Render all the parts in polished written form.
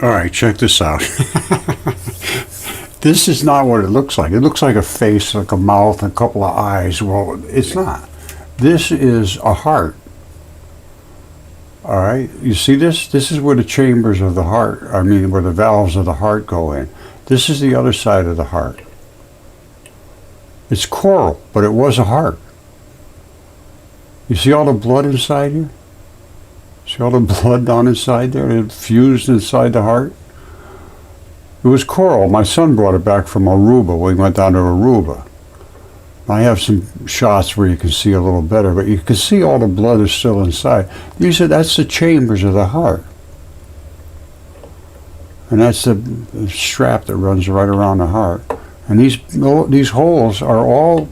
All right, check this out. This is not what it looks like. It looks like a face, like a mouth, and a couple of eyes. Well, it's not. This is a heart. All right, you see this? This is where the chambers of the heart, I mean, where the valves of the heart go in. This is the other side of the heart. It's coral, but it was a heart. You see all the blood inside here? See all the blood down inside there? It fused inside the heart? It was coral. My son brought it back from Aruba. We went down to Aruba. I have some shots where you can see a little better, but you can see all the blood is still inside. That's the chambers of the heart. And that's the strap that runs right around the heart. And these holes are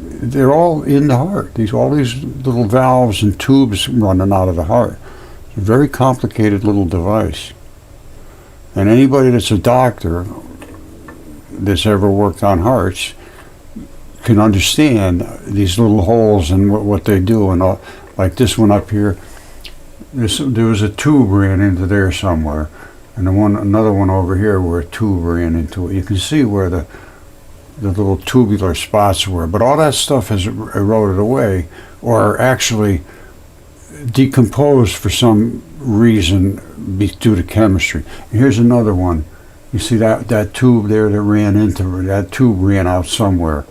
they're all in the heart. All these little valves and tubes running out of the heart. It's a very complicated little device. And anybody that's a doctor that's ever worked on hearts can understand these little holes and what they do. And like this one up here, there was a tube ran into there somewhere, and another one over here where a tube ran into it. You can see where the little tubular spots were, but all that stuff has eroded away, or actually decomposed for some reason due to chemistry. And here's another one. You see that tube there that ran into that tube ran out somewhere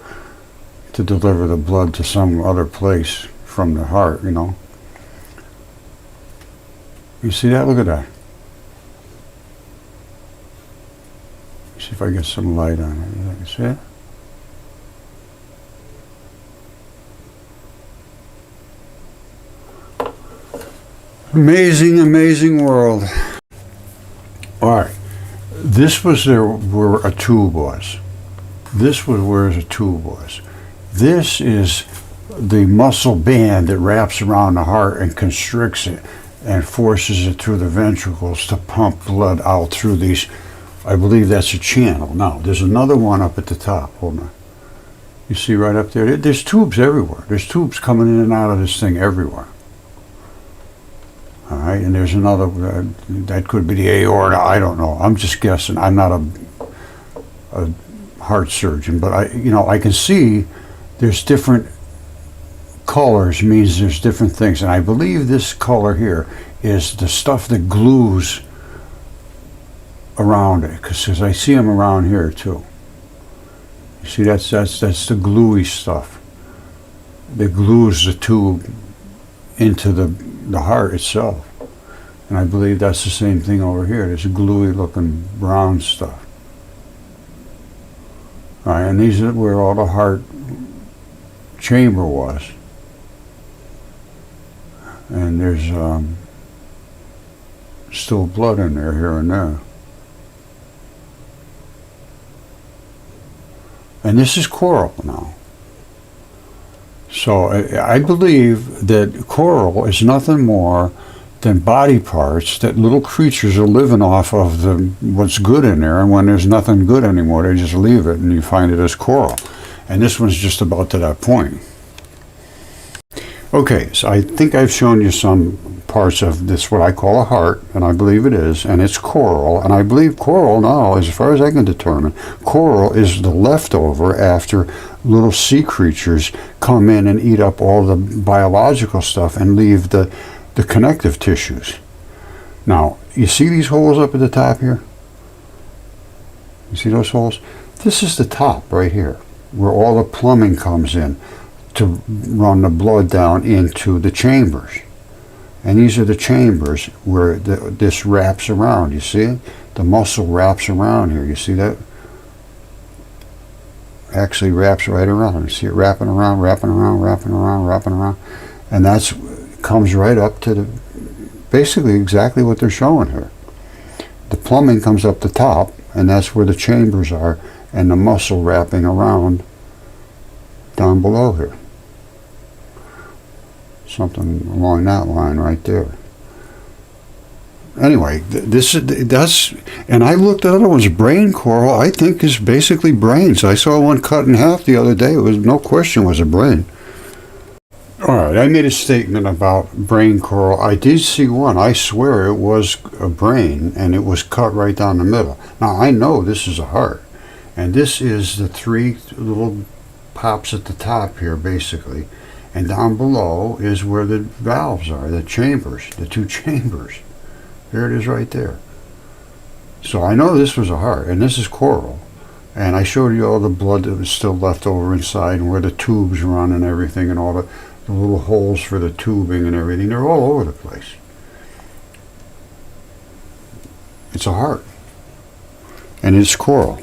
to deliver the blood to some other place from the heart, you know. You see that? Look at that. See if I get some light on it. You can see it? Amazing, amazing world. All right. This was where a tube was. This was where a tube was. This is the muscle band that wraps around the heart and constricts it and forces it through the ventricles to pump blood out through these. I believe that's a channel. Now, there's another one up at the top. Hold on. You see right up there? There's tubes everywhere. There's tubes coming in and out of this thing everywhere. All right, and there's another, that could be the aorta, I don't know. I'm just guessing. I'm not a heart surgeon, but I can see there's different colors, means there's different things. And I believe this color here is the stuff that glues around it, because I see them around here too. You see, that's the gluey stuff that glues the tube into the heart itself. And I believe that's the same thing over here. There's gluey looking brown stuff. All right, and these are where all the heart chamber was. And there's still blood in there here and there. And this is coral now. So I believe that coral is nothing more than body parts that little creatures are living off of what's good in there, and when there's nothing good anymore, they just leave it and you find it as coral. And this one's just about to that point. Okay, so I think I've shown you some parts of this, what I call a heart, and I believe it is, and it's coral. And I believe coral now, as far as I can determine, coral is the leftover after little sea creatures come in and eat up all the biological stuff and leave the connective tissues. Now, you see these holes up at the top here? You see those holes? This is the top right here, where all the plumbing comes in to run the blood down into the chambers. And these are the chambers where this wraps around. You see it? The muscle wraps around here. You see that? Actually wraps right around. You see it wrapping around, wrapping around, wrapping around, wrapping around. And that's comes right up to basically exactly what they're showing here. The plumbing comes up the top, and that's where the chambers are, and the muscle wrapping around down below here. Something along that line right there. Anyway, that's, and I looked at other ones. Brain coral, I think, is basically brains. I saw one cut in half the other day. It was no question was a brain. All right, I made a statement about brain coral. I did see one. I swear it was a brain, and it was cut right down the middle. Now, I know this is a heart, and this is the three little pops at the top here, basically. And down below is where the valves are, the chambers, the two chambers. There it is right there. So I know this was a heart, and this is coral. And I showed you all the blood that was still left over inside, and where the tubes run and everything, and all the little holes for the tubing and everything. They're all over the place. It's a heart. And it's coral.